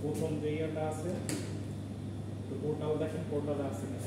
প্রথম যে ইয়েটা আছে তো পোর্টাল দেখেন, পোর্টালে আছে কিনা।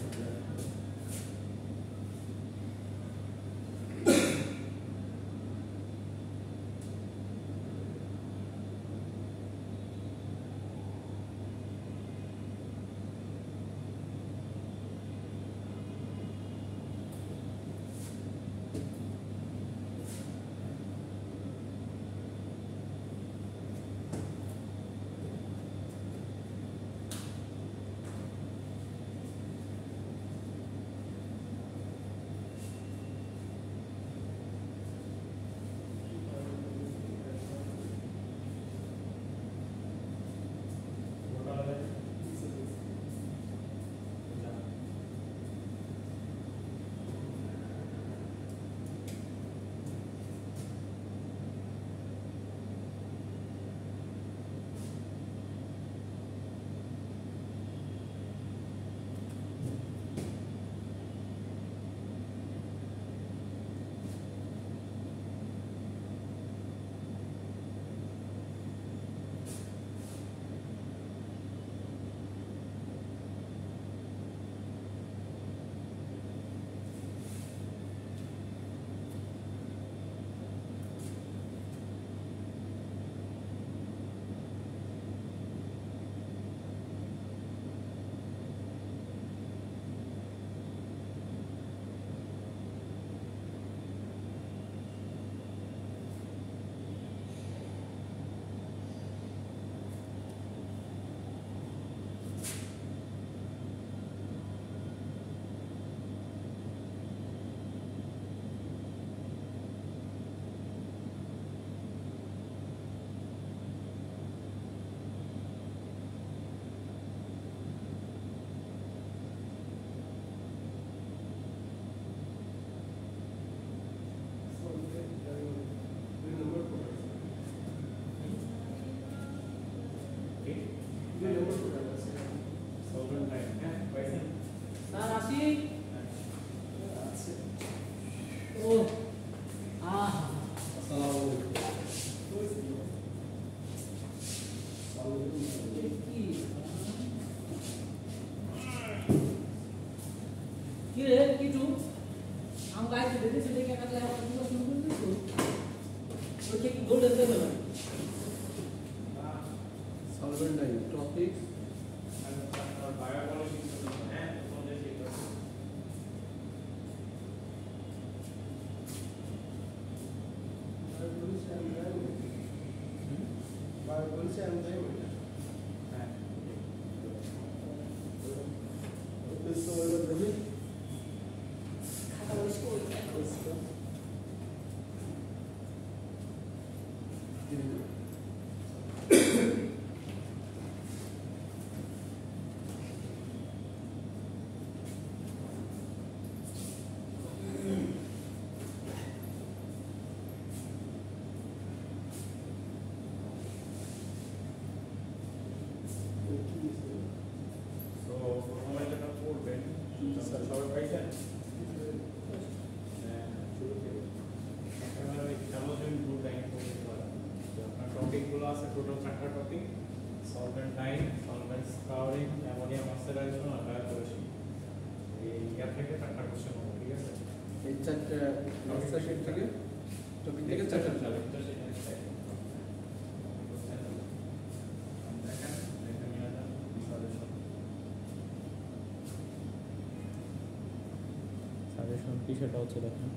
সেটা হচ্ছে দেখেন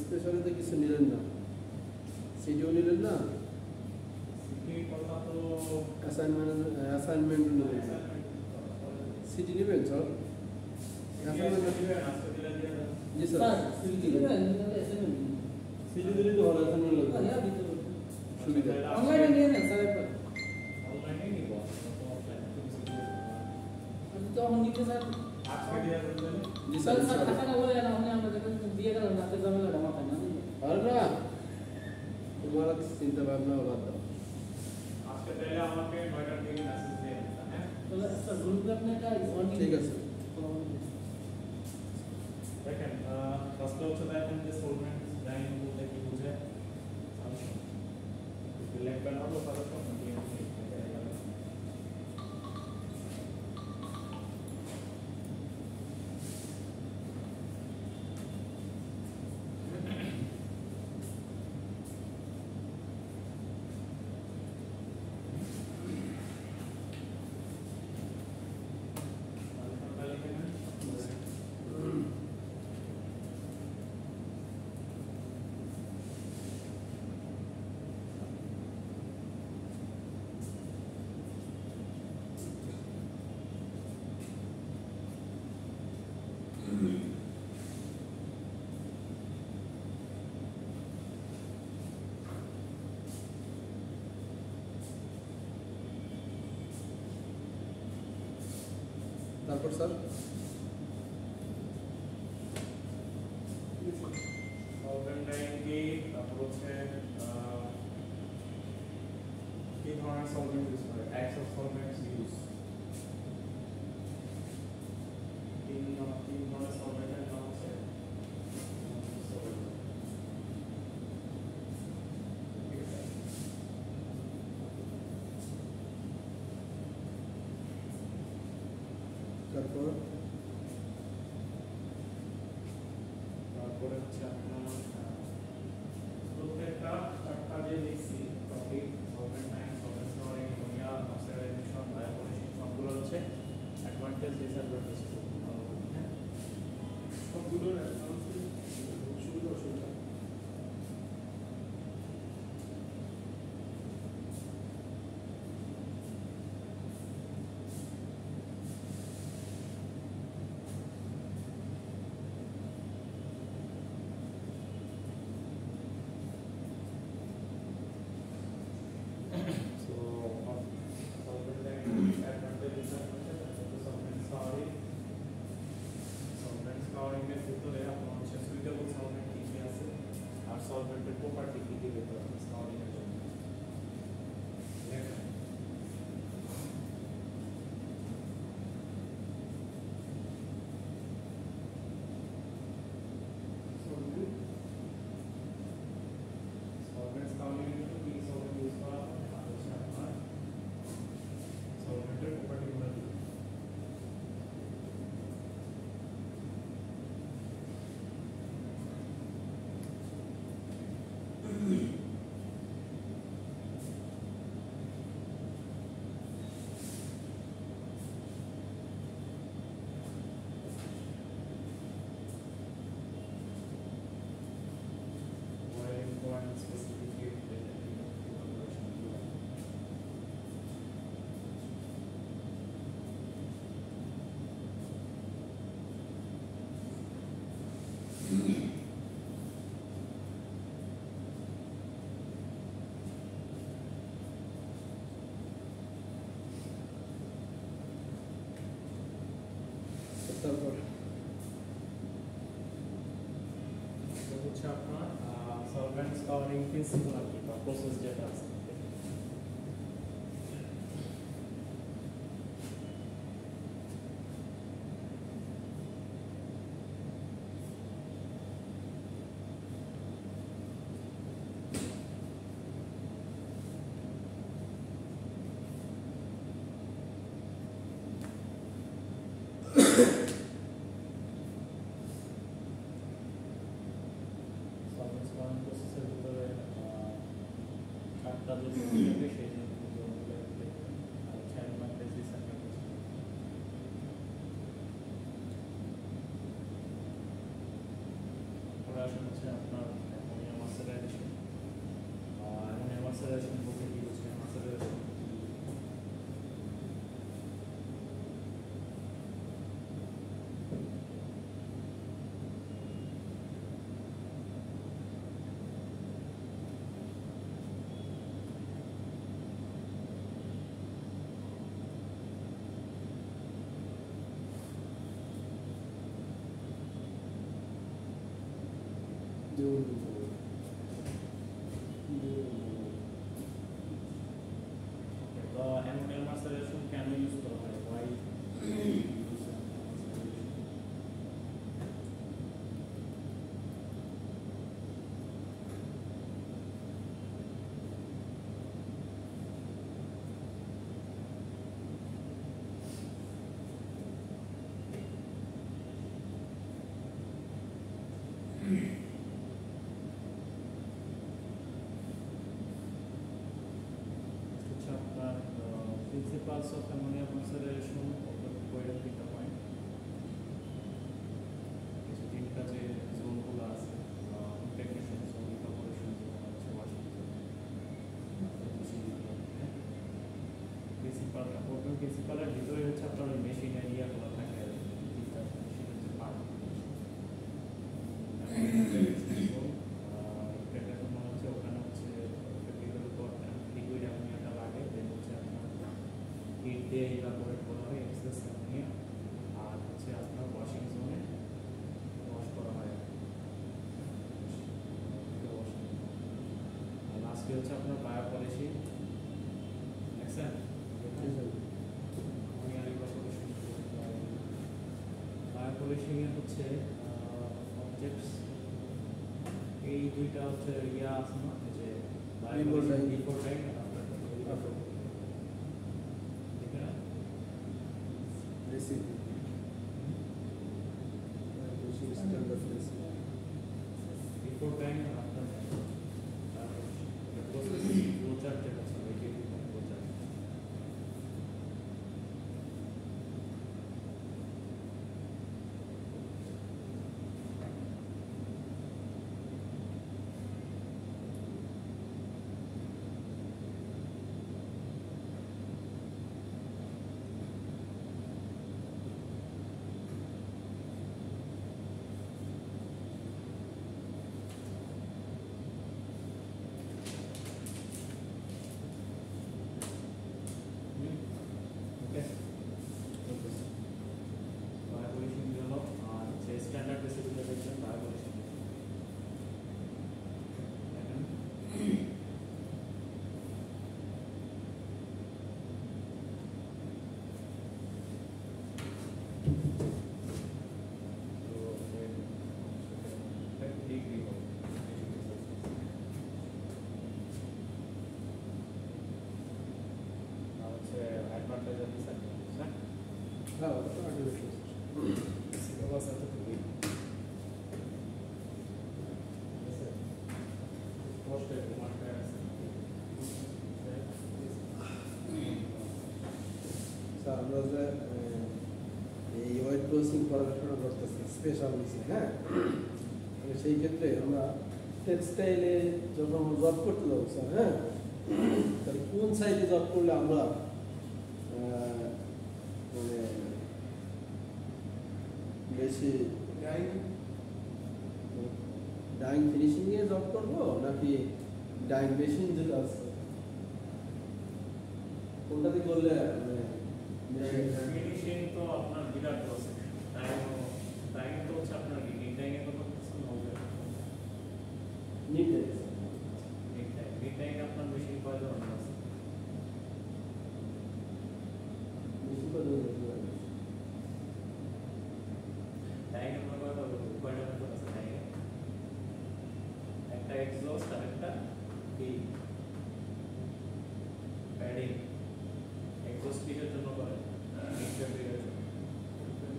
স্পেশালিতে কিছু নিলেন না, সিডিও নিলেন না, অ্যাসাইনমেন্ট নেবেন, সিডি নেবেন স্যার? জি স্যার, সিডি দিলে তো ভালো অ্যাসাইনমেন্ট লাগবে, সুবিধা। অনলাইনে নিয়ে নেন স্যার, অনলাইনে নিব তখন নিতে স্যার আজকে দিয়ে দেবেন। জি স্যার, স্যার টাকা না বলে না আমরা দেখেন দিয়ে গেলাম রাতে ঝামেলাটা মাথায় না আর না তোমার চিন্তা ভাবনা বাদ দাও। আজকে তাহলে আমাকে 9টার দিকে মেসেজ দিয়ে দিন, হ্যাঁ? তাহলে স্যার গ্রুপে আপনি একটা ঠিক আছে। দেখেন ফার্স্ট হচ্ছে দেখেন যে সলভেন্ট লাইন বলতে কি বোঝায়? সামনে তারপর স্যার সলভেন্ট ট্যাঙ্কে তারপর হচ্ছে কি ধরনের সলভেন্ট ইউজ করে টাইপস অফ সলভেন্টস ইউজ তিন ধরনের সলভেন্টের নাম হচ্ছে তারপর তারপরে হচ্ছে আপনার প্রত্যেকটা চারটা যে লিখছি topic solvent time solvent storing ammonia oxidization biopolishing সবগুলো হচ্ছে অ্যাডভান্টেজ ডিসঅ্যাডভান্টেজ হ্যাঁ সবগুলোর সুবিধা অসুবিধা so solvent time advantage disadvantage solvent scouring এর ভিতরে আপনার হচ্ছে সুইটেবল সলভেন্ট কি কি আছে আর সলভেন্টের প্রপার্টি কি কি বের করা স্কাউরিং এর জন্য সলভেন্ট স্কাউরিং এর জন্য কি সলভেন্ট ইউজ করা হয় আর হচ্ছে আপনার সলভেন্টের প্রপার্টিগুলো কি important specifically related to conversion to তারপর তো হচ্ছে আপনার সলভেন্ট স্কাউরিং প্রিন্সিপাল আর কি বা প্রসেস যেটা আছে সলভেন্ট স্কাউরিং প্রসেসের ভিতরে চারটা যে জিনিস সেই জিনিসগুলো আর হচ্ছে অ্যাডভান্টেজ ডিসঅ্যাডভান্টেজ পরে আসলে হচ্ছে আপনার অ্যামোনিয়া মার্সারাইজেশন অ্যামোনিয়া মার্সারাইজেশন বলতে কি হচ্ছে মার্সারাইজেশন তো অ্যামোনিয়া মার্সারাইজেশন কেন ইউজ করা হয় ওয়াই হচ্ছে আপনার প্রিন্সিপালস অফ অ্যামোনিয়া মার্সারাইজেশন ওয়ের তিনটা পয়েন্ট কিছু তিনটা যে জোনগুলো আছে ইন্টিগ্রেশন জোন ইভাপোরেশন জোন হচ্ছে ওয়াশিং জোন প্রিন্সিপাল প্রিন্সিপালের ভিতরে হচ্ছে আপনার ওই মেশিন এরিয়াগুলো থাকে আর কি, তিনটা মেশিনের যে পার্ট ইন্টিগ্রেশন মানে হচ্ছে ওখানে হচ্ছে ফেব্রিকের উপর লিকুইড অ্যামোনিয়াটা লাগে দেন হচ্ছে আপনার হিট দিয়ে ইভাপোরেট করা হয় এক্সেস অ্যামোনিয়া হচ্ছে আপনার বায়ো পলিসি দেখছেন বায়ো পলিসিং এর হচ্ছে অবজেক্টস এই দুইটা হচ্ছে ইয়া আছে না যে bio polishing before time after time recipe standard recipe before time আর আফটার টাইম তারপর প্রসেস ফ্লোচার্ট যেটা আছে ওইটাই ফ্লোচার্ট ওকে বায়ো পলিসিং হলো আর হচ্ছে স্ট্যান্ডার্ড রেসিপিটা দেখবেন বায়ো পলিসিং দেখেন তো ডিগ্রি হবে আর হচ্ছে অ্যাডভান্টেজ অফ ডিসঅ্যাডভান্টেজ না হ্যাঁ ওটা তো আর্টিফিশিয়াল সিলেবাস আছে খুবই স্পষ্ট একটু মার্কার আছে স্যার আমরা যে এই ওয়েট ক্লোজিং পড়াশোনা করতেছি স্পেশাল বিষয় হ্যাঁ মানে সেই ক্ষেত্রে আমরা টেক্সটাইলে যখন জব করতে যাবো স্যার হ্যাঁ তাহলে কোন সাইডে জব করলে আমরা মানে বেশি ডাইং ফিনিশিং এ জব করবো নাকি ডাইং মেশিন যেটা আছে কোনটাতে করলে মানে ফিনিশিং তো আপনার বিরাট প্রসেস টাইম তো হচ্ছে আপনার নিট টাইমের কথা বলছেন হবে নিট নিট টাইম আপনার মেশিন কয় ধরনের আছে মেশিন করে টাইম আমরা কয় ধরনের আছে টাইম একটা এক্সস্ট আর একটা কি প্যাডিং এক্সস্ট কিসের জন্য করে নিট ফেব্রিকের জন্য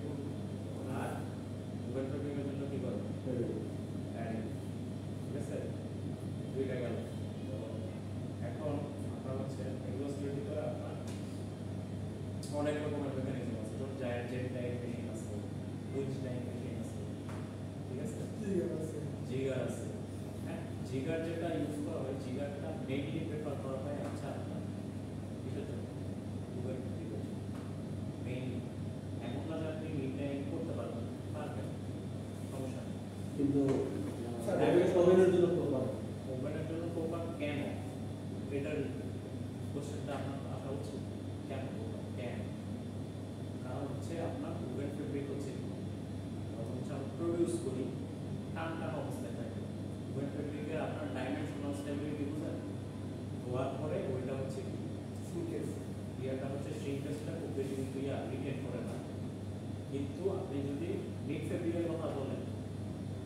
আর ওয়েট ফেব্রিকের জন্য কি করে প্যাডিং ঠিক আছে দুইটা গেল তো এখন আপনার হচ্ছে এক্সস্ট এর ভিতরে আপনার অনেক রকমের মেকানিজম আছে যেমন জায়ান্ট জেট টাইপ মেশিন আছে উইচ টাইপ মেশিন আছে ঠিক আছে জিগার আছে হ্যাঁ জিগার যেটা ইউজ করা হয় জিগারটা মেইনলি প্রেফার করা হয় আচ্ছা আপনার কিসের জন্য গুগল জিগার মেইনলি এমন না যে আপনি নির্ণয় করতে পারবেন পারবেন সমস্যা নেই কিন্তু ওভেনের জন্য প্রপার ওভেনের জন্য প্রপার কেন এটার কোশ্চেনটা আপনার আসা উচিত কেন প্রপার কেন কারণ হচ্ছে আপনার ওভেন ফেব্রিক হচ্ছে যখন হচ্ছে আমরা প্রডিউস করি টান টান অবস্থায় থাকে ওভেন ফেব্রিকের আপনার ডাইমেনশনাল স্টেবিলিটি বুঝেন হওয়ার পরে ওইটা হচ্ছে কি সিঙ্কেজ ইয়াটা হচ্ছে সিঙ্কেজটা খুব বেশি কিন্তু ইয়া রিটেন করে না কিন্তু আপনি যদি মিড ফেব্রিকের কথা বলেন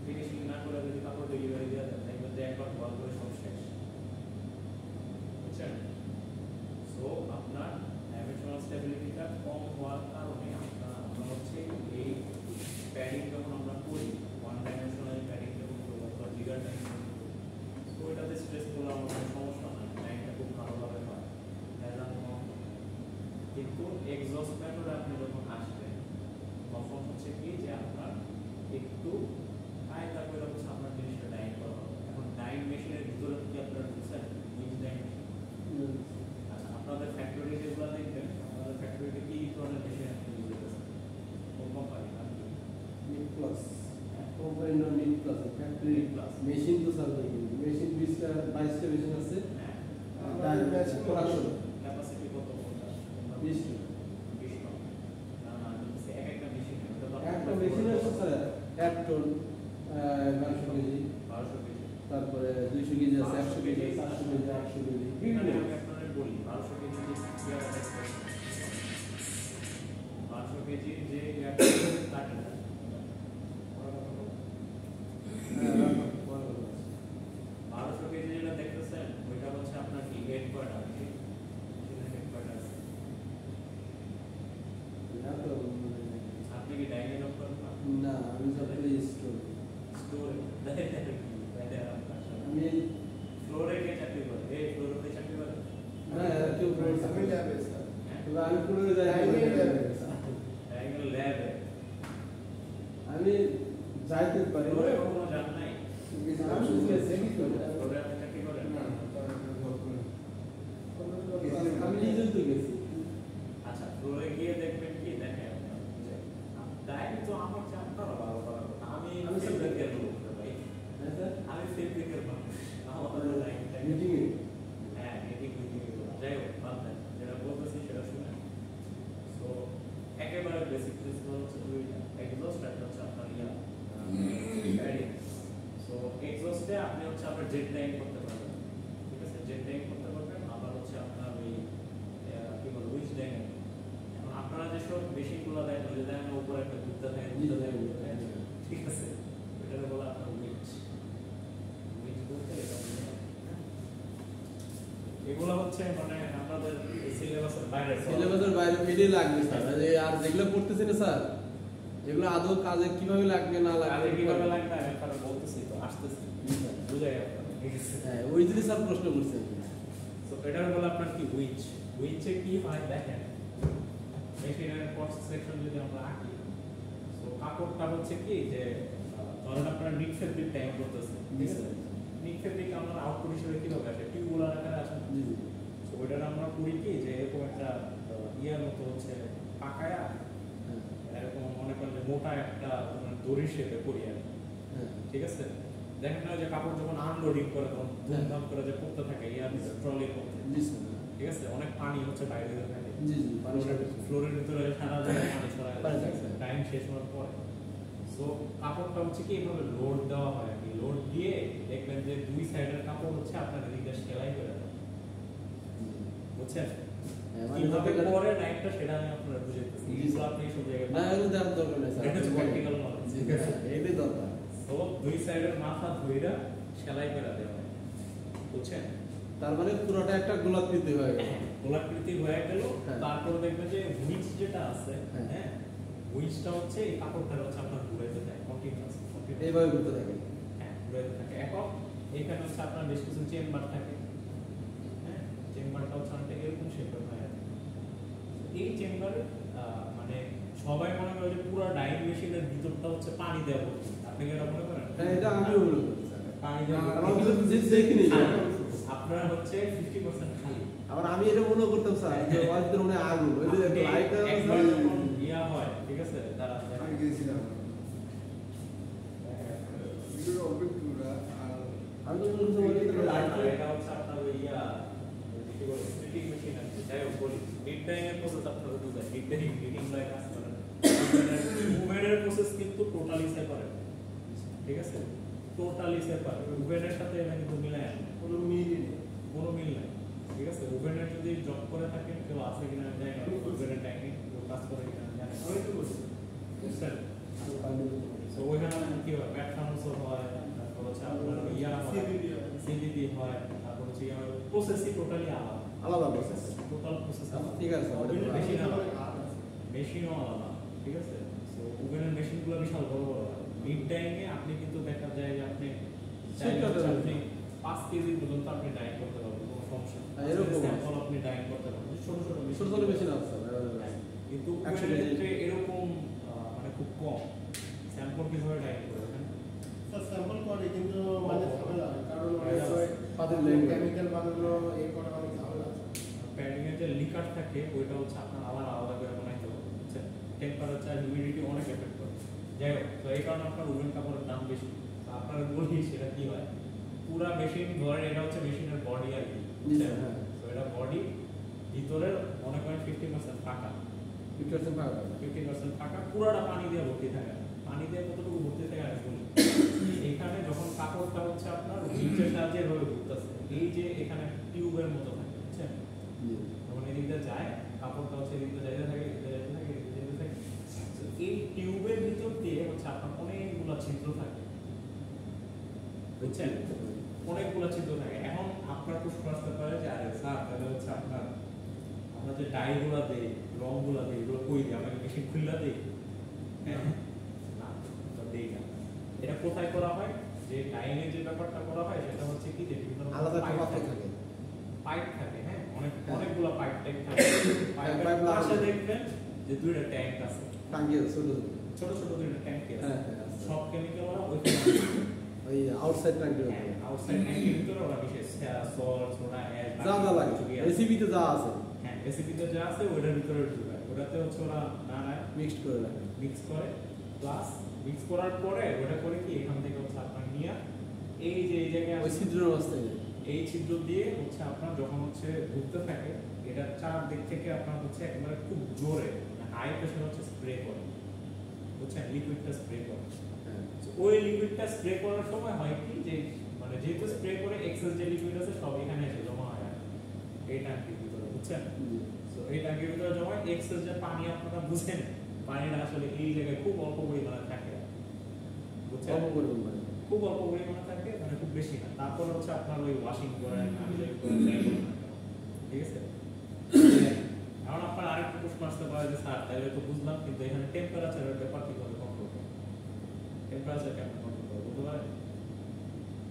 ফিনিশিং না করে যদি কাপড় ডেলিভারি দেওয়া যায় দেখবেন যে একবার বল করে সব শেষ বুঝছেন সো আপনার ডাইমেনশনাল স্টেবিলিটিটা কম হওয়ার কারণে আমরা হচ্ছে এই প্যাডিং যখন আমরা করি ওয়ান ডাইমেনশনাল প্যাডিং যখন করি অথবা জিগার টাইম সো এটাতে স্ট্রেস করলে আমার কোনো সমস্যা নাই টাইমটা খুব ভালোভাবে হয় কিন্তু এক্সস্ট মেথডে আপনি যখন আসবেন তখন হচ্ছে কি যে আপনার একটু কায়দা করে হচ্ছে আপনার জিনিসটা ডাইং করা হবে এখন ডাইং মেশিনের ভিতরে কি আপনারা বুঝছেন উইচ ডাইং মেশিন আচ্ছা আপনাদের ফ্যাক্টরি যেগুলো দেখবেন আপনাদের ফ্যাক্টরিতে কি ধরনের মেশিন আপনি ইউজ করতেছেন কোন কোম্পানি নাম কি মিড প্লাস কোম্পানি নাম mid plus factory plus machine তো স্যার মেশিন 20টা 22টা মেশিন আছে হ্যাঁ প্রোডাকশন ক্যাপাসিটি কত কোনটা 20টা 20 টন না না বলছি এক একটা মেশিন একটা মেশিন আছে স্যার 1 টন 1200 কেজি 1200 কেজি তারপর তারপরে 200 কেজি আছে, 100 কেজি, 400 কেজি, 800 কেজি, এখানে বিভিন্ন। আমি আপনাদের বলি 1200 কেজি যে পেয়ারা দেখতে 1200 কেজি যে ইয়াটা থাকে না ওরা কত বলে? হ্যাঁ, রাখো, পরে বলবো। 1200 কেজি যেটা দেখতেছেন ওইটা হচ্ছে আপনার কি হেডকোয়ার্টার কি হেডকোয়ার্টার আছে না তো, আপনি কি ডাইনিং রুম করেন না না, আমি সবগুলো স্টোর। স্টোরে আমি ফ্লোরে কে চাকরি করে এই ফ্লোরে চাকরি করে হ্যাঁ, কেউ করে আমি ল্যাবে স্যার। তবে আমি কোনো জায়গায় ডাইনিং ল্যাবে আমি যাইতে পারি। ফ্লোরে কখনো যান নাই আমি গেছি, ফ্লোরে আপনি চাকরি করেন না, আমি নিজেই তো গেছি। আচ্ছা ফ্লোরে গিয়ে দেখবেন কি দেখেন ডাইনিং তো আমার চেয়ে আপনারা ভালো করার কথা আমি আমি সব ফেব্রিকের লোক ভাই হ্যাঁ স্যার, আমি ফেব্রিকের মানুষ আমাদের ডাইনিং মিটিং এ হ্যাঁ মিটিং যাই হোক বাদ দেন যেটা বলতেছি সেটা শুনেন সো একেবারে বেসিক প্রিন্সিপাল হচ্ছে দুইটা এক্সস্ট একটা হচ্ছে আপনার ইয়া প্যাডিং সো এক্সস্টে আপনি হচ্ছে আপনার জেট টাইম করতে পারবেন ঠিক আছে জেট টাইম করতে পারবেন আবার হচ্ছে আপনার ওই কি বলে উইচ টাইম এখন আপনারা যেসব মেশিনগুলো দেন ওই যে দেন উপরে একটা গুপ্তা থাকে ঠিক আছে ওইটাকে বলে আপনার উইচ উইচ বলতে এটা এগুলো হচ্ছে মানে আপনাদের সিলেবাসের বাইরে সিলেবাসের বাইরে এটাই লাগবে স্যার। আর যেগুলো পড়তেছি না স্যার, এগুলো আদৌ কাজে কিভাবে লাগবে না আগে লাগবে কিভাবে লাগবে আমি আপনারা বলতেছি তো আসতেছি বুঝে গেল ঠিক আছে হ্যাঁ, ওই জিনিস স্যার প্রশ্ন করছেন। তো এটার বলে আপনার কি উইচ উইচে কি হয় দেখেন মেশিনের প্রসেস সেকশন যদি আমরা আঁকি তো কাপড়টা হচ্ছে কি যে ধরেন আপনারা নিট ফেব্রিক টাইম করতেছেন ঠিক আছে নিট ফেব্রিক আমরা আউটপুট হিসেবে কিভাবে আসে টিউবুলার আকারে আসে জি জি তো ওইটার আমরা করি কি যে এরকম একটা ইয়ার মতো হচ্ছে পাকায়া হ্যাঁ এরকম মনে করেন যে মোটা একটা দড়ির শেপে করি আর কি। হ্যাঁ ঠিক আছে দেখেন না যে কাপড় যখন আনলোডিং করে তখন হ্যাঁ। ধুমধাম করে যে পড়তে থাকে ইয়ার ট্রলির মধ্যে জি স্যার, ঠিক আছে অনেক পানি হচ্ছে বাইরে বের থাকে জি জি পানি ফ্লোরের ভিতরে সারা জায়গায় পানি ছড়ায় পানি থাকে। টাইম শেষ হওয়ার পরে সো কাপড়টা হচ্ছে কি এইভাবে লোড দেওয়া হয় আর কি লোড দিয়ে দেখবেন যে দুই সাইডের কাপড় হচ্ছে আপনার এদিকে সেলাই করে দেয় বুঝছেন হ্যাঁ, মানে কিভাবে ব্যাপারটা- করে নাইটটা সেটা আমি আপনাদের বুঝাইতেছি জি, এগুলো স্যার। আপনি সব জায়গায় না, এগুলো দেওয়ার দরকার নেই স্যার। এটা হচ্ছে practical knowledge, জি, ঠিক আছে? হ্যাঁ, এটাই দরকার। তো দুই সাইডের মাথা ধইরা সেলাই করে দেওয়া হয় বুঝছেন তার মানে পুরোটা একটা গোলাকৃতি হয়ে গেল। গোলাকৃতি হয়ে গেল হ্যাঁ। তারপরে দেখবেন যে উইচ যেটা আছে হ্যাঁ। হ্যাঁ উইচটা হচ্ছে এই কাপড়টা হচ্ছে আপনার ঘুরাইতে থাকে কন্টিনিউয়াস এইভাবে ঘুরতে থাকে। হ্যাঁ ঘুরাইতে থাকে এখন এইখানে হচ্ছে আপনার বেশ কিছু চেম্বার থাকে হ্যাঁ চেম্বারটা হচ্ছে অনেকটা এরকম শেপের হয় আর কি। এই চেম্বারে মানে সবাই মনে করে যে পুরো ডাইং মেশিনের ভিতরটা হচ্ছে পানি দেওয়া ভর্তি আপনি কি এটা মনে করেন হ্যাঁ, এটা আমিও মনে করি স্যার। পানি দেওয়া আমার ভর্তি। কিন্তু দেখিনি। আপনার হচ্ছে 50% খালি আবার আমি এটা মনে করতাম স্যার যে ওর ভিতরে মনে হয় আগুন, ওই যে আপনি লাইটটা একবার যখন ইয়া হয় ঠিক আছে তারা আমি গেছিলাম। ভিডিওর অভিজ্ঞতা আর আমি তো মনে করছি ওর ভিতরে লাইট এটা হচ্ছে আপনার ওই ইয়া কি বলে স্প্লিটিং মেশিন আছে যাই হোক বলি মিড টাইম এর প্রসেস আপনারা বুঝেন মিড টাইম মিটিং লাইক কাজ করেন উভয়ের প্রসেস কিন্তু টোটালি সেপারেট ঠিক আছে টোটালি সেপারেট উভয়ের সাথে এটা কিন্তু মিলায় না কোনো মিলই নেই। কোনো মিল নাই ঠিক আছে উভয়ের যদি জব করে থাকেন কেউ আছে কিনা আমি জানি না উভয়ের টাইমিং কেউ কাজ করে কিনা আমি জানি না আমি তো বলছি। বুঝছেন তো ওইখানে কি হয় ব্যাট ট্রান্সফার হয় তারপর হচ্ছে আপনার ইয়া হয় CBD হয়। সিবিডি হয় তারপর হচ্ছে প্রসেসই টোটালি আলাদা আলাদা প্রসেস। টোটাল প্রসেস আলাদা ঠিক আছে স্যার, ওটা ওইটা বলা- বেশি না অনেক হার্ড আছে। মেশিনও আলাদা ঠিক আছে সো ওভেনের মেশিনগুলো বিশাল বড় বড় হয় মিড টাইমে আপনি কিন্তু দেখা যায় যে আপনি চাইলে ছোট্ট হচ্ছে একটা আপনি 5 কেজি পর্যন্ত আপনি ডাইং করতে পারবেন কোনো সমস্যা নেই হ্যাঁ, এরকম আছে। স্যাম্পল আপনি ডাইং করতে পারবেন ছোট ছোট ছোট ছোট মেশিন আছে স্যার, হ্যাঁ, কিন্তু 100 ওভেনের কেজি। ক্ষেত্রে এরকম মানে খুব কম স্যাম্পল কিভাবে ডাইং করবেন স্যার স্যাম্পল করে কিন্তু মানে ঝামেলা হয়। কারণ অনেক হ্যাঁ। সময় পাতিল লেগে যায়। কেমিক্যাল বানানো এই করা অনেক ঝামেলা আছে। প্যাডিং এর যে লিকার থাকে ওইটা হচ্ছে আপনার আবার আলাদা করে বানাইতে হবে বুঝছেন টেম্পারেচার হিউমিডিটি অনেক এফেক্ট করে যাই হোক তো এই কারণে আপনার উভেন কাপড়ের দাম বেশি তো আপনার বলি সেটা কি হয় পুরা মেশিন ধরেন এটা হচ্ছে মেশিনের বডি আর কি জি বুঝছেন? স্যার, হ্যাঁ। তো এটা বডি ভিতরের মনে করেন 50% ফাঁকা 50% ভাগ হবে। 50% ফাঁকা পুরাটা পানি দিয়ে ভর্তি থাকে না। পানি দিয়ে কতটুকু ভর্তি থাকে আমি বলি। এখানে যখন কাপড়টা হচ্ছে আপনার উইন্ডের সাহায্যে এভাবে ঘুরতেছে, এই যে এখানে টিউবের মতো থাকে, বুঝছেন? যখন এদিক দিয়ে যায় কাপড়টা হচ্ছে এদিক দিয়ে যাইতে থাকে, এদিক দিয়ে যাইতে থাকে, এদিক দিয়ে যাইতে থাকে। এই টিউবের ভিতর দিয়ে হচ্ছে আপনার অনেকগুলো ছিদ্র থাকে, বুঝছেন? অনেকগুলো ছিদ্র থাকে। এখন আপনার প্রশ্ন আসতে পারে যে আরে স্যার তাহলে হচ্ছে আপনার আমরা যে ডাইগুলা দেই, রংগুলা দেই, এগুলো কই দিই? আমরা কি মেশিন খুললা দিই? না, এটা দেই না। এটা কোথায় করা হয়? যে ডাইনে যে ব্যাপারটা করা হয় সেটা হচ্ছে কি যে বিভিন্ন আলাদা একটা পাত্র থাকে। পাইপ থাকে, হ্যাঁ, হ্যাঁ। অনেকগুলো পাইপ টাইপ থাকে। পাইপের পাইপ পাশে লাগানো। দেখবেন যে দুইটা ট্যাঙ্ক আছে, টাঙ্গি ছোট ছোট ছোট দুইটা ট্যাঙ্ক আছে। হ্যাঁ, হ্যাঁ, আছে। সব কেমিক্যাল ওরা ওইখানে ওই আউটসাইড টাঙ্গি আউটসাইড ট্যাঙ্কের ভিতরে ওরা বিশেষ সল্ট, সোডা, অ্যাশ, যা যা লাগে রেসিপিতে যা আছে হ্যাঁ, রেসিপিতে যা আছে ওইটার ভিতরে ঢুকায়। ওটাতে হচ্ছে ওরা নানায় মিক্সড করে রাখে। মিক্স করে, প্লাস মিক্স করার পরে ওটা করে কি এখান থেকে হচ্ছে আপনার নিয়ে এই যে এই জায়গায় ওই ছিদ্রের অবস্থায় এই ছিদ্র দিয়ে হচ্ছে আপনার যখন হচ্ছে ঘুরতে থাকে এটা চারদিক থেকে আপনার হচ্ছে একেবারে খুব জোরে হাই প্রেশার হচ্ছে স্প্রে করে, বুঝছেন? লিকুইডটা স্প্রে করে। হ্যাঁ। So, ওই লিকুইডটা স্প্রে করার সময় হয় কি যে মানে যেহেতু স্প্রে করে এক্সেস যে লিকুইড আছে সব এখানে এসে জমা হয় আর এই ট্যাঙ্কির ভিতরে, বুঝছেন? সো এই ট্যাঙ্কির ভিতরে জমা হয়, এক্সেস যে পানি আপনারা বুঝেন পানিটা আসলে এই জায়গায় খুব অল্প পরিমাণে থাকে, বুঝছেন? অল্প পরিমাণ মানে খুব অল্প পরিমাণে থাকে, মানে খুব বেশি না। তারপর হচ্ছে আপনার ওই ওয়াশিং করেন, আমি যাই করেন, যাই করেন না কেন, ঠিক আছে? এখন আপনার আরেকটা প্রশ্ন আসতে পারে যে স্যার তাহলে তো বুঝলাম, কিন্তু এখানে টেম্পারেচারের ব্যাপার কিভাবে কন্ট্রোল করবো? টেম্পারেচার কেমন কন্ট্রোল করবো বুঝতে পারেন?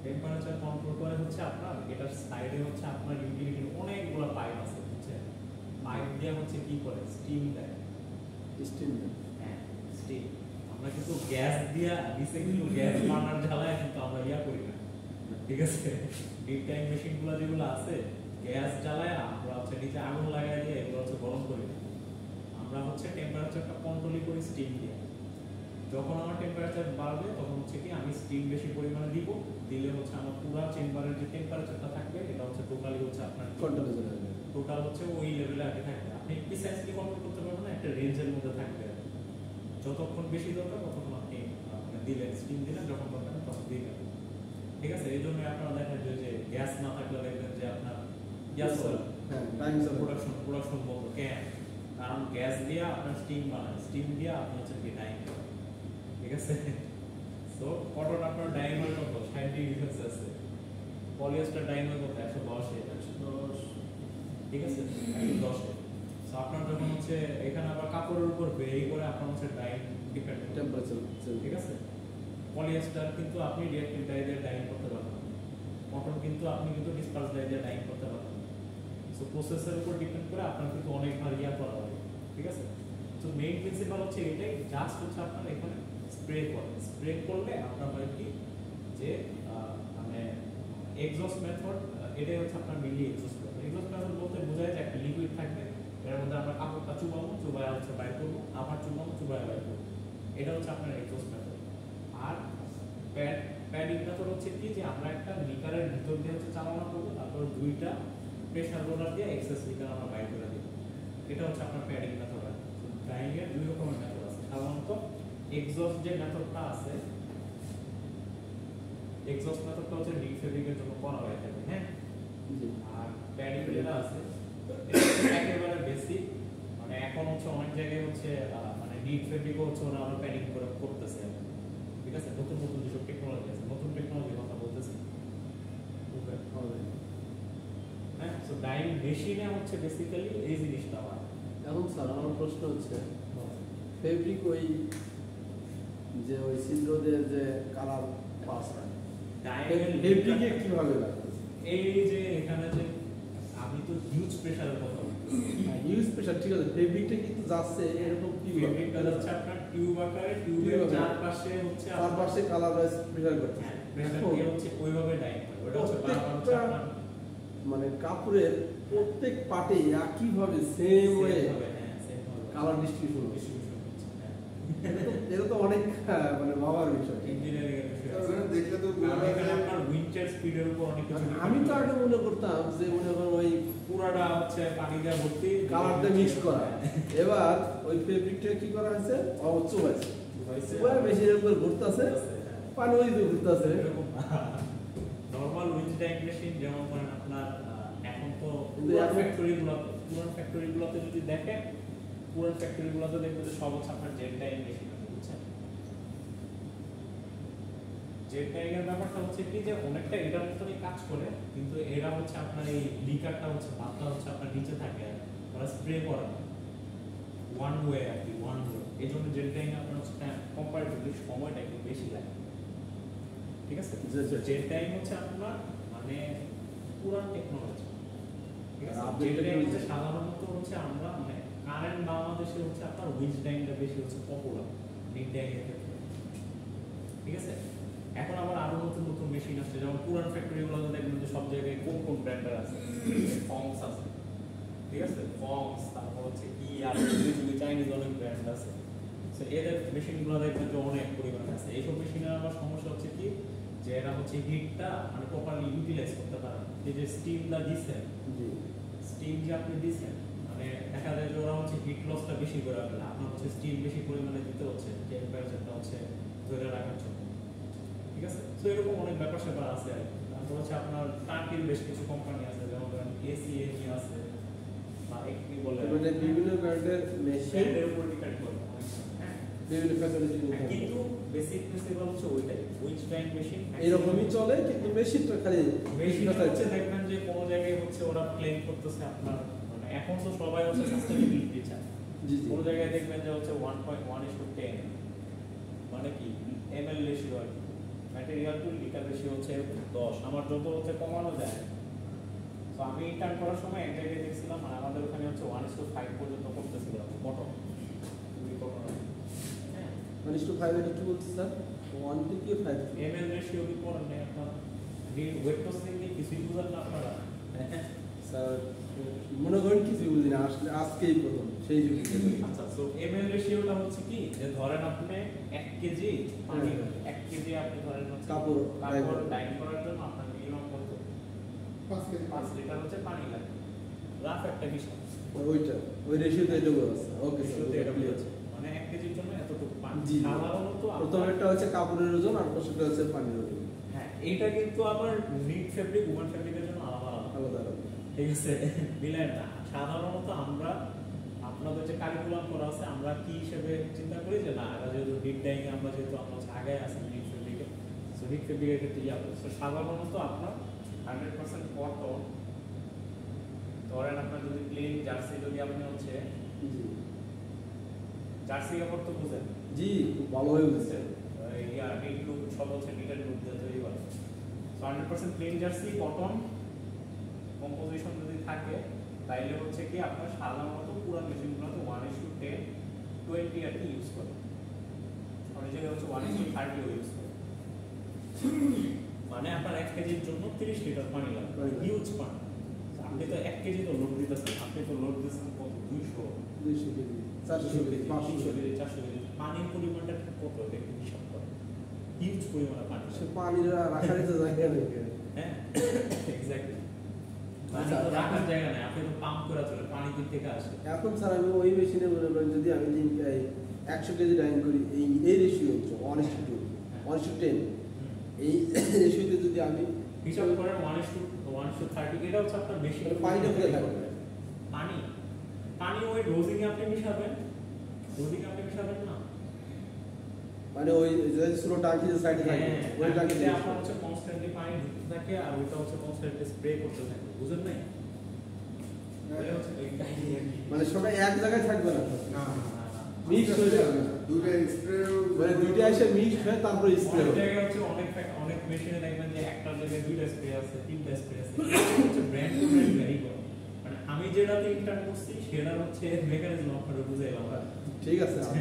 টেম্পারেচার কন্ট্রোল করে হচ্ছে আপনার এটার সাইডে হচ্ছে আপনার ইউটিলিটির অনেকগুলো পাইপ আছে, বুঝছেন? পাইপ দিয়ে হচ্ছে কি করে স্টিম দেয়। স্টিম হ্যাঁ, স্টিম। আমরা কিন্তু গ্যাস দিয়া দিছে কিন্তু গ্যাস বার্নার জ্বালায় কিন্তু আমরা ইয়া করি না, ঠিক আছে? ডিপ টাইম মেশিনগুলো যেগুলো আছে গ্যাস জ্বালায় আমরা হচ্ছে নিচে আগুন লাগাই দিয়ে এগুলো হচ্ছে গরম করি না। আমরা হচ্ছে টেম্পারেচারটা কন্ট্রোলই করি স্টিম দিয়ে। যখন আমার টেম্পারেচার বাড়বে তখন হচ্ছে কি আমি স্টিম বেশি পরিমাণে দিব, দিলে হচ্ছে আমার পুরো চেম্বারের যে টেম্পারেচারটা থাকবে এটা হচ্ছে টোটালি হচ্ছে আপনার কন্ট্রোলে চলে যাবে। টোটাল হচ্ছে ওই লেভেলে আগে থাকবে। আপনি প্রিসাইজলি কন্ট্রোল করতে পারবেন না, একটা রেঞ্জের মধ্যে থাকবে। যতক্ষণ বেশি দরকার ততক্ষণ আপনি মানে দিলেন, স্টিম দিলেন, যখন দরকার তখন দিলেন, ঠিক আছে? এই জন্য আপনারা দেখেন যে গ্যাস না থাকলে দেখবেন যে আপনার গ্যাস হ্যাঁ, টাইম চলে প্রোডাকশন বন্ধ। কেন? কারণ গ্যাস দিয়ে আপনার স্টিম বানায়, স্টিম দিয়ে আপনি হচ্ছে কি ডাইং করেন, ঠিক আছে? সো কটন আপনার ডাইমার কত 60 ডিগ্রি সেলসিয়াস আছে, পলিয়েস্টার ডাইমার কত 110 ঠিক আছে, 110। সো আপনার যখন হচ্ছে এখানে আবার কাপড়ের উপর ভেরি করে আপনার হচ্ছে ডাইং ডিপেন্ড টেম্পারেচার ঠিক আছে? পলিয়েস্টার কিন্তু আপনি রিঅ্যাক্টিভ ডাই দিয়ে ডাইং করতে পারবেন না, কটন কিন্তু আপনি কিন্তু ডিসপার্স ডাই দিয়ে ডাইং করতে পারবেন না। সো প্রসেসের উপর ডিপেন্ড করে আপনার কিন্তু অনেক ভারিয়া করা হবে, ঠিক আছে? তো মেইন প্রিন্সিপাল হচ্ছে এটাই, জাস্ট হচ্ছে আপনার এখানে স্প্রে করেন। স্প্রে করলে আপনার হয় কি যে মানে এক্সস্ট মেথড, এটাই হচ্ছে আপনার মিলি এক্সস্ট মেথড। এক্সস্ট মেথড বলতে বোঝায় যে একটা লিকুইড থাকবে, এর মধ্যে আমরা কাপড়টা চুবাবো, চুবায় হচ্ছে বাইর করবো, আবার চুবাবো, চুবায় বাইর করবো, এটা হচ্ছে আপনার এক্সস্ট মেথড। আর প্যাডিং মেথড হচ্ছে কি যে আমরা একটা লিকারের ভিতর দিয়ে হচ্ছে চালনা করবো, তারপর দুইটা প্রেসার রোলার দিয়ে এক্সেস লিকার আমরা বাইর করে দিব, এটা হচ্ছে আপনার প্যাডিং মেথড। ডাইং এর দুই রকমের মেথড আছে। সাধারণত এক্সস্ট যে মেথডটা আছে, এক্সস্ট মেথডটা হচ্ছে ডিপ ফেব্রিকের জন্য করা হয়ে থাকে, হ্যাঁ? আর প্যাডিং যেটা আছে একেবারে বেসিক, মানে এখন হচ্ছে অনেক জায়গায় হচ্ছে মানে ডিপ ফেব্রিকও হচ্ছে ওরা আবার প্যাডিং করে করতেছে, ঠিক আছে? নতুন নতুন যেসব টেকনোলজি আছে, নতুন টেকনোলজির কথা বলতেছি, হ্যাঁ? সো ডাইং মেশিনে হচ্ছে বেসিক্যালি এই জিনিসটা হয়। এখন স্যার আমার প্রশ্ন হচ্ছে ফেব্রিক ওই যে ওই ছিদ্রদের যে কালার পাস হয় ফেব্রিকে কিভাবে লাগে? এই যে এখানে যে আমি তো হিউজ প্রেসারের কথা বলছি, ইউজ প্রেসার ঠিক আছে, ফেব্রিকটা কিন্তু যাচ্ছে এরকম কি ফেব্রিকটা যাচ্ছে আপনার টিউব আকারে, টিউবের চারপাশে হচ্ছে চারপাশে কালার ওয়াইজ প্রেসার করতে প্রেসার দিয়ে হচ্ছে ওইভাবে ডাইং হয়। ওটা হচ্ছে বারবার হচ্ছে আপনার মানে কাপড়ের প্রত্যেক পাটে একই ভাবে সেম ওয়ে কালার ডিস্ট্রিবিউশন হচ্ছে। এটা তো অনেক মানে ভাবার বিষয়। ইঞ্জিনিয়ারিং এর বিষয় আছে। ওখানে দেখলে তো কারণ এখানে আপনার উইন্টার স্পিডের উপর অনেক কিছু আমি তো আগে মনে করতাম যে মনে করো ওই পুরাটা হচ্ছে পানি দিয়ে ভর্তি, কালারটা মিক্স করা, এবার ওই ফেব্রিকটা কি করা হয়েছে অবশ্য হয়েছে হইছে পুরো মেশিনের উপর ঘুরতেছে, পানি ওই দিকে ঘুরতেছে। নরমাল উইন্ড টাইম মেশিন যেমন ধরেন আপনার এখন তো কিন্তু পুরান এখন- ফ্যাক্টরিগুলোতে যদি দেখেন, পুরান ফ্যাক্টরিগুলোতে দেখবেন যে সব হচ্ছে আপনার জেট টাইম মেশিন, বুঝছেন? জেট টাইমের ব্যাপারটা হচ্ছে কি যে অনেকটা এটার মতনই কাজ করে, কিন্তু এরা হচ্ছে আপনার এই লিকারটা হচ্ছে ভাবটা হচ্ছে আপনার নিচে থাকে, আর ওরা স্প্রে করে না ওয়ান ওয়ে আর কি, ওয়ান ওয়ে। এই জন্য জেট টাইমে আপনার হচ্ছে কম্পারেটিভলি সময়টা একটু বেশি লাগে, ঠিক আছে? জি, জি। জেট টাইম হচ্ছে আপনার মানে পুরান টেকনোলজি, ঠিক আছে? আপনি জেট টাইম হচ্ছে technology- সাধারণত হচ্ছে আমরা মানে কারেন্ট বাংলাদেশে হচ্ছে আপনার উইন্ড টাইমটা বেশি হচ্ছে পপুলার মিড টাইমের ক্ষেত্রে, ঠিক আছে? এখন আবার আরো নতুন নতুন মেশিন আসছে, যেমন পুরান ফ্যাক্টরিগুলোতে দেখবেন যে সব জায়গায় কোন কোন ব্র্যান্ডের আছে, ফংস আছে, ঠিক আছে? ফংস, তারপর হচ্ছে কি আর চাইনিজ অনেক ব্র্যান্ড আছে। তো এদের মেশিনগুলো দেখবেন যে অনেক পরিমাণে আছে। এইসব মেশিনের আবার সমস্যা হচ্ছে কি যে এরা হচ্ছে হিটটা মানে প্রপারলি ইউটিলাইজ করতে পারে না। এই যে স্টিমটা দিচ্ছেন, জি। স্টিম যে আপনি দিচ্ছেন, মানে দেখা যায় যে ওরা হচ্ছে হিট লসটা বেশি করে ফেলে, আপনার হচ্ছে স্টিম বেশি পরিমাণে দিতে হচ্ছে টেম্পারেচারটা হচ্ছে ধরে রাখার জন্য, ঠিক আছে? তো এরকম অনেক ব্যাপার স্যাপার আছে আর কি। তারপর হচ্ছে আপনার টার্কির বেশ কিছু কোম্পানি আছে, যেমন ধরেন এসিএনি আছে বা কি বলে, মানে বিভিন্ন ব্র্যান্ডের মেশিন, ব্র্যান্ডের উপর ডিপেন্ড করে অনেক সময়, হ্যাঁ। বিভিন্ন ফ্যাসিলিটি কিন্তু বেসিক প্রিন্সিপাল হচ্ছে ওইটাই, উইচ টাইম মেশিন এরকমই চলে, কিন্তু মেশিনটা খালি মেশিনটা হচ্ছে দেখবেন যে কোনো জায়গায় হচ্ছে ওরা ক্লেম করতেছে আপনার, মানে এখন তো সবাই হচ্ছে সাস্টেইনেবিলিটি চায়। জি জি। কোনো জায়গায় দেখবেন যে হচ্ছে 1.1:10, মানে কি এমএল রেশিও আর কি, ম্যাটেরিয়াল টু লিটার রেশিও হচ্ছে 10, আমার যত হচ্ছে কমানো যায়। তো আমি ইন্টার্ন করার সময় এক জায়গায় দেখছিলাম, মানে আমাদের ওখানে হচ্ছে 1:5 পর্যন্ত করতেছিল কটন, খুবই কটন, হ্যাঁ। 1:5 এটা কি বলছি স্যার? 1 থেকে 5। এমএল রেশিও কি পড়েন নাই আপনারা? ওয়েট প্রসেসিং নিয়ে কিছুই বুঝেন না আপনারা? স্যার মনে করেন কিছু বুঝি না, আসলে আজকেই প্রথম সেই যুগে। আচ্ছা, সো এমএল রেশিওটা হচ্ছে কি যে ধরেন আপনি 1 কেজি পানি, 1 কেজি আপনি ধরেন হচ্ছে কাপড় ডাইং করার জন্য আপনার মিনিমাম কত? 5 লিটার হচ্ছে পানি লাগে। রাফ একটা হিসাব, ওইটা ওই রেশিওতে এটা বলছে। ওকে স্যার, রেশিওতে এটা ক্লিয়ার। বলেছে, মানে 1 কেজির জন্য এতটুকু পানি। জি। সাধারণত প্রথম একটা হচ্ছে কাপড়ের ওজন, আর পাশেরটা হচ্ছে পানির ওজন। হ্যাঁ, এইটা কিন্তু আবার নিট ফেব্রিক, ওমান ফেব্রিকের জন্য আলাদা আলাদা, আলাদা আলাদা। ঠিক আছে? মিলেন না। সাধারণত আমরা আপনাদের যে কারিকুলাম করা আছে, আমরা কি হিসেবে চিন্তা করি যে না, এরা যেহেতু হিট ডাইং আমরা যেহেতু আমরা হচ্ছে আগে আছি হিট ফেব্রিকে, সো হিট ফেব্রিকের ক্ষেত্রে ইয়া করে। সো সাধারণত আপনার 100% কটন, ধরেন আপনার যদি প্লেন জার্সি, যদি আপনি হচ্ছে জি জার্সি কাপড় তো বুঝেন, জি, খুব ভালো হয়ে গেছে। ইয়া নিট লুক সব হচ্ছে নিটের লুক দিয়ে তৈরি করে। So 100% plain jersey cotton composition যদি থাকে, তাইলে হচ্ছে কি আপনার সাধারণত পুরো মেশিনগুলোতে 1:10-20 আর কি ইউজ করে, অনেক জায়গায় হচ্ছে 1:30 ইউজ করে। মানে আপনার 1 কেজির জন্য 30 লিটার পানি লাগে, হিউজ পানি। আপনি তো 1 কেজি তো লোড দিতেছেন, আপনি তো লোড দিতেছেন কত? 200 200 KG, 400 KG, 500 300 KG. KG, 400 KG. পানির পরিমাণটা ঠিক কত এটা একটু হিসাব করে, হিউজ পরিমাণে পানি। সে পানি রাখারই তো জায়গা নেই। হ্যাঁ, এক্স্যাক্টলি। পানি তো রাখার জায়গা নেই, আপনি তো পাম্প করে চলে, পানি দিক থেকে আসে। এখন স্যার আমি ওই মেশিনে মনে করেন যদি আমি দিন 100 কেজি ডাইং করি, এই রেশিও হচ্ছে 1:2, 1:10, এই রেশিওতে যদি আমি হিসাব করেন 1:30, এটা হচ্ছে আপনার বেশি। পানিটা কোথায় থাকবে? পানি পানি ওই ডোজিং আপনি মিশাবেন, ডোজিং আপনি মিশাবেন না, মানে ওই যে ছোট টাঙ্কি যে সাইডে থাকে, ওই টাঙ্কিতে টাঙ্কিতে আপনার হচ্ছে কনস্ট্যান্টলি পানি ঢুকতে থাকে, আর ওইটা হচ্ছে কনস্ট্যান্টলি স্প্রে করতে থাকে, বুঝেন নাই? ওইটা হচ্ছে ওই টাঙ্কি আর কি। মানে সবাই এক জায়গায় থাকবে না, না, মিক্স হয়ে যাবে। দুটো স্প্রে মানে দুইটা এসে মিক্স হয়ে তারপরে স্প্রে অনেক হবে। জায়গায় হচ্ছে অনেক মেশিনে দেখবেন যে একটা জায়গায় 2টা স্প্রে আছে, 3টা স্প্রে আছে, হচ্ছে ব্র্যান্ড টু ব্র্যান্ড ভ্যারি করে। মানে আমি যেটাতে ইন্টার্ন করছি সেটা হচ্ছে মেকানিজম আপনারা বুঝাইলাম। ঠিক আছে, আপনি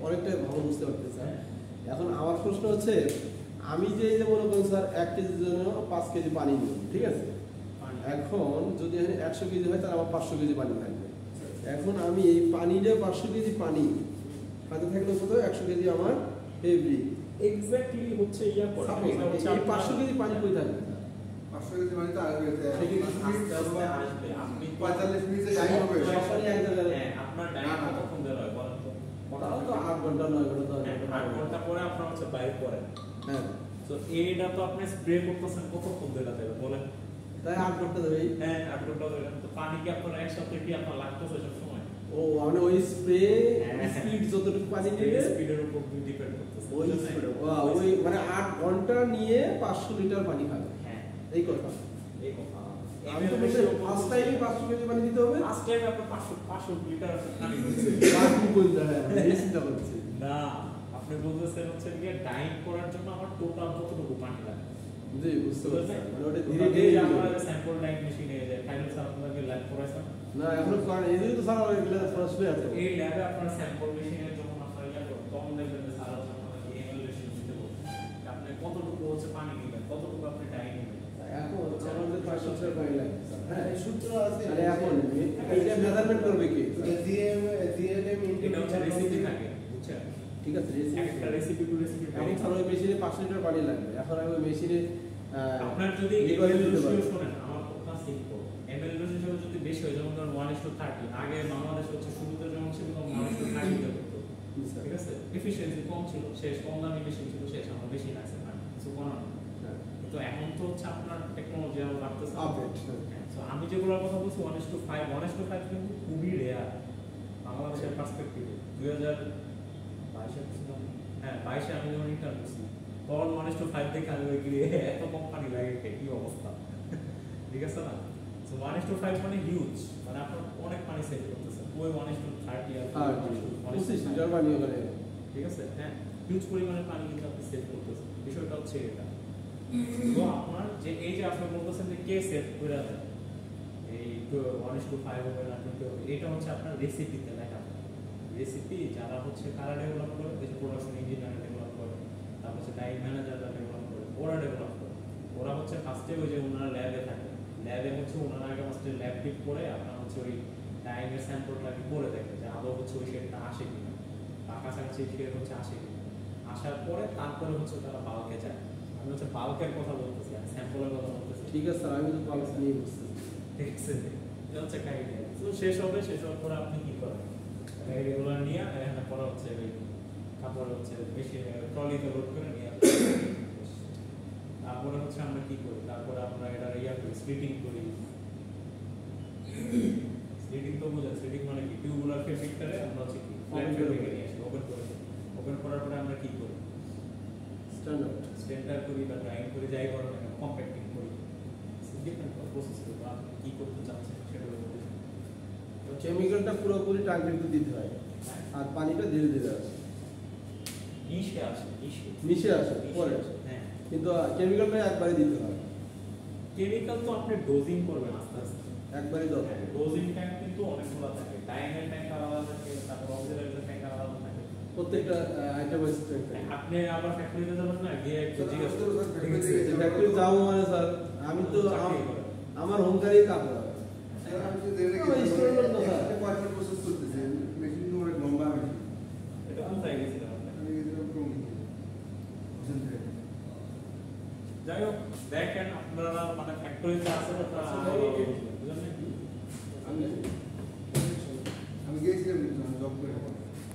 অনেকটাই ভালো বুঝতে পারতেছেন স্যার। এখন আমার প্রশ্ন হচ্ছে, আমি যে এই যে মনে করেন স্যার 1 কেজির জন্য 5 কেজি পানি নিই, ঠিক আছে? এখন যদি 100 কেজি হয় তাহলে আমার 500 কেজি পানি থাকবে। এখন আমি এই পানিটা 500 কেজি পানি হাতে থাকলে কোথাও 100 কেজি আমার ফেব্রিক, এক্স্যাক্টলি হচ্ছে ইয়া করে এটা হচ্ছে এই 500 কেজি পানি কই থাকবে? 500 কেজি মানে তো আসবে আস্তে আস্তে আসবে। আপনি 45 মিনিটে যাই হবে। সবসময় এক জায়গায় হ্যাঁ, আপনার টাইম না, না। কতক্ষণ বের হয় বলেন তো? তাও তো 8 ঘন্টা ঘন্টা 9 ঘন্টা 10 হ্যাঁ, ঘন্টা 8 ঘন্টা পরে আপনার হচ্ছে বাইরে পড়ে। হ্যাঁ তো এইটা তো আপনি স্প্রে করতেছেন কতক্ষণ ধরে দেবে বলেন? তাই 8 ঘন্টা ধরেই। হ্যাঁ 8 ঘন্টা ধরে। তো পানি কি আপনার একসাথে কি আপনার লাগতেছে সব সময়? ও মানে ওই স্প্রে হ্যাঁ। স্পিড যতটুকু পানি নেবে স্পিডের উপর ডিপেন্ড করতেছে। ওই বুঝলেন? স্পিড ওই মানে 8 ঘন্টা নিয়ে 500 লিটার পানি খাবে হ্যাঁ এই কথা। এই কথা। আমি তো বলছি ফার্স্ট টাইমে 500 কেজি পানি দিতে হবে। ফার্স্ট টাইম আপনি 500 লিটার পানি দিচ্ছেন। বাকি কোন জায়গায় এই চিন্তা করছি। না, আপনি বলতেছেন হচ্ছে যে ডাইং করার জন্য আমার টোটাল কতটুকু পানি লাগে? জি বুঝতে পারছি মানে ওটা ধীরে ধীরে ধীরে ধীরে আমরা স্যাম্পল ডাইং মেশিনে যায়। ফাইনাল স্যার আপনাকে ল্যাব করাইছেন। না এখন কারণ এই যে তো সারা এগুলো ফ্রেশ হয়ে আছে। এই ল্যাবে আপনার স্যাম্পল মেশিনে যখন আপনারা ইয়া করবেন তখন দেখবেন যে স্যার হচ্ছে আপনাকে এমএল রেশিও দিতে বলবে। আপনি কতটুকু হচ্ছে পানি দিবেন, কতটুকু আপনি ডাইং দিবেন। এখন আমাদের 500 লিটার পানি লাগে হ্যাঁ এই সূত্র আছে। আরে এখন এটা মেজারমেন্ট করবে কি? জিএলএম এটা হচ্ছে রেসিপি থাকে, বুঝছেন? ঠিক আছে একটা রেসিপি টু রেসিপি এখন ধরো ওই মেশিনে 500 লিটার পানি লাগবে এখন আমি ওই মেশিনে আপনার যদি লিকুইড এমএল দিতে পারি। রেশিও শুনেন আমার কথা সিম্পল। এমএল রেশিও যদি বেশি হয় যেমন ধরুন 1:30, আগে বাংলাদেশ হচ্ছে শুরুতে যেমন ছিল 1:30 তে করতো। ঠিক আছে? এফিশিয়েন্সি কম ছিল, শেষ কম দামি মেশিন ছিল, শেষ আমার বেশি লাগছে না। কিছু করার নেই। তো এখন তো হচ্ছে আপনার টেকনোলজি আরো বাড়তেছে। আপডেট তো আমি যেগুলোর কথা বলছি 1:5, 1:5 কিন্তু খুবই রেয়ার বাংলাদেশের পার্সপেক্টিভে। 2022 হ্যাঁ 22 আমি যখন ইন্টার্ন করছি তখন 1:5 দেখে আমি ওই গিয়ে এত কোম্পানি লাগে কি অবস্থা। ঠিক আছে না? সো 1:5 মানে হিউজ, মানে আপনার অনেক পানি সেভ করতেছে। ওই 1:30 আর 25 লিটার পানি ওখানে ঠিক আছে? হ্যাঁ হিউজ পরিমাণে পানি কিন্তু আপনি সেভ করতেছেন। বিষয়টা হচ্ছে এটা। তো আপনার যে এই যে আপনি বলতেছেন যে কে সেভ করে দেয় এই 1:5 হবে না 20 হবে, এটা হচ্ছে আপনার রেসিপিতে লেখা থাকে। রেসিপি যারা হচ্ছে কারা ডেভেলপ করে, যে প্রোডাকশন ইঞ্জিনিয়ার ডেভেলপ করে, তারপর হচ্ছে ডাইং ম্যানেজাররা ডেভেলপ করে, ওরা ডেভেলপ করে। ওরা হচ্ছে ফার্স্টে ওই যে ওনারা ল্যাবে থাকে, ল্যাবে হচ্ছে ওনারা আগে ফার্স্টে ল্যাব টিপ করে আপনার হচ্ছে ওই ডাইং এর স্যাম্পলটাকে করে দেখে যে আদৌ হচ্ছে ওই শেডটা আসে কিনা, বা কাছাকাছি শেড হচ্ছে আসে কিনা। আসার পরে তারপরে হচ্ছে তারা বাল্কে যায়। আমি হচ্ছে বাল্কের কথা বলতেছি, আমি স্যাম্পলের কথা বলতেছি। ঠিক আছে স্যার আমি তো পালস নিয়ে বসছি ঠিক আছে? এটা হচ্ছে একটা আইডিয়া। তো শেষ হবে, শেষ হওয়ার পরে আপনি কি করেন? এগুলো নিয়ে এখানে করা হচ্ছে ওই কাপড় হচ্ছে বেশি ট্রলিতে লোড করে নিয়ে তারপরে হচ্ছে আমরা কি করি? তারপরে আমরা এটা ইয়া করি, স্প্লিটিং করি। স্প্লিটিং তো বোঝা, স্প্লিটিং মানে কি? টিউবুলার ফেব্রিকটারে আমরা হচ্ছে কি ফ্ল্যাট ফেব্রিকে নিয়ে আসি, ওপেন করে দিই। ওপেন করার পরে আমরা কি করি? স্ট্যান্ডার্ড স্টেন্ডার করি বা ড্রাইং করে, যাই করেন না কম্প্যাক্টিং করি। ডিফারেন্ট প্রসেস করি, বা আপনি কি করতে চাচ্ছেন সেটা বলতে। কেমিক্যালটা পুরোপুরি টার্গেটে দিতে হয় আর পানিটা ধীরে ধীরে আসে মিশে আসে, মিশে আসে পরে হ্যাঁ। কিন্তু কেমিক্যালটা একবারে দিতে হয় কেমিক্যাল তো আপনি ডোজিং করবেন আস্তে আস্তে। একবারে দরকার ডোজিং ট্যাঙ্ক কিন্তু অনেকগুলো থাকে, ডাইনের ট্যাঙ্ক আলাদা থাকে, তারপর অক্সিলারি ট্যাঙ্ক আলাদা থাকে। প্রত্যেকটা আইটেমের আপনি আবার ফ্যাক্টরিতে যাবেন না, গিয়ে একটু জিজ্ঞাসা ফ্যাক্টরি যাবো মানে স্যার আমি তো আমার হোমকারই কাজ হয় এটা কোথায় গেছিলাম আপনি? যাই হোক দেখেন আপনারা মানে ফ্যাক্টরিতে আসেন আপনারা বুঝলেন? আমি গিয়েছিলাম জব করে